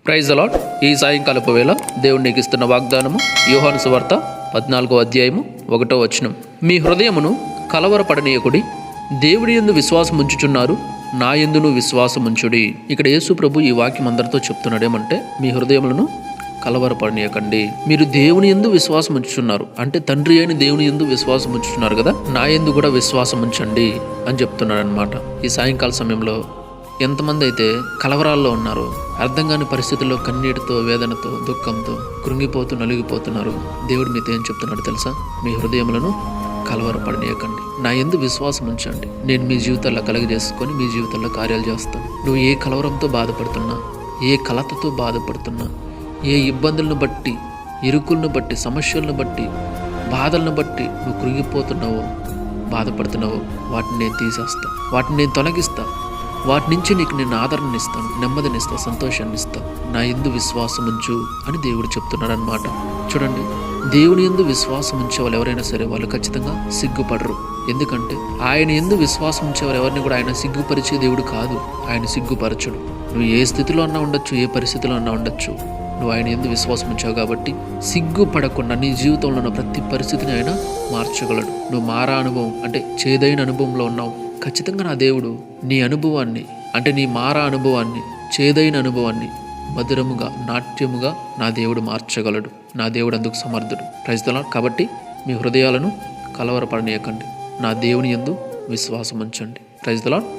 Praise the lord. ఈ సాయంకాలపు వేళ దేవుడు నీకు ఇస్తున్న వాగ్దానము యోహాను సువార్త 14వ అధ్యాయము 1వ వచనం. మీ హృదయమును కలవరపడనీయకుడి, దేవుడి యందు విశ్వాసం ఉంచుచున్నారు, నా యందును విశ్వాసం ఉంచుడి. ఇక్కడ యేసు ప్రభు ఈ వాక్యం అందరితో చెప్తున్నాడు ఏమంటే, మీ హృదయములను కలవరపడనీయకండి. మీరు దేవుని యందు విశ్వాసం ఉంచుచున్నారు అంటే తండ్రి అయిన దేవుని యందు విశ్వాసం ఉంచుచున్నారు కదా, నా యందు కూడా విశ్వాసం ఉంచండి అని చెప్తున్నాడు అనమాట. ఈ సాయంకాల సమయంలో ఎంతమంది అయితే కలవరాల్లో ఉన్నారో, అర్థం కాని పరిస్థితుల్లో కన్నీటితో, వేదనతో, దుఃఖంతో కృంగిపోతూ నలిగిపోతున్నారు. దేవుడు మీతో ఏం చెప్తున్నాడు తెలుసా? మీ హృదయములను కలవరపడనీయకండి, నా యందు విశ్వాసం ఉంచండి, నేను మీ జీవితాల్లో కలుగజేసుకొని మీ జీవితాల్లో కార్యాలు చేస్తాను. నువ్వు ఏ కలవరంతో బాధపడుతున్నా, ఏ కలతతో బాధపడుతున్నా, ఏ ఇబ్బందులను బట్టి, ఇరుకులను బట్టి, సమస్యలను బట్టి, బాధలను బట్టి నువ్వు కృంగిపోతున్నావో, బాధపడుతున్నావో, వాటిని నేను తీసేస్తా, వాటిని నేను తొలగిస్తా, వాటి నుంచి నీకు నేను ఆదరణనిస్తాను, నెమ్మదినిస్తా, సంతోషాన్ని ఇస్తా. నా యందు విశ్వాసం ఉంచు అని దేవుడు చెప్తున్నాడు అనమాట. చూడండి, దేవుని యందు విశ్వాసం ఉంచేవాళ్ళు ఎవరైనా సరే వాళ్ళు ఖచ్చితంగా సిగ్గుపడరు. ఎందుకంటే ఆయన యందు విశ్వాసం ఉంచేవారు ఎవరిని కూడా ఆయన సిగ్గుపరిచే దేవుడు కాదు, ఆయన సిగ్గుపరచుడు. నువ్వు ఏ స్థితిలో అన్నా ఉండొచ్చు, ఏ పరిస్థితిలో అన్నా ఉండొచ్చు, నువ్వు ఆయన యందు విశ్వాసం ఉంచావు కాబట్టి సిగ్గుపడకుండా నీ జీవితంలో ఉన్న ప్రతి పరిస్థితిని ఆయన మార్చగలడు. నువ్వు మారా అనుభవం అంటే చేదైన అనుభవంలో ఉన్నావు, ఖచ్చితంగా నా దేవుడు నీ అనుభవాన్ని అంటే నీ మారా అనుభవాన్ని, చేదైన అనుభవాన్ని మధురముగా, నాట్యముగా నా దేవుడు మార్చగలడు. నా దేవుడు అందుకు సమర్థుడు. Praise the Lord. కాబట్టి మీ హృదయాలను కలవరపడనీయకండి, నా దేవుని యందు విశ్వాసం ఉంచండి. Praise the lord.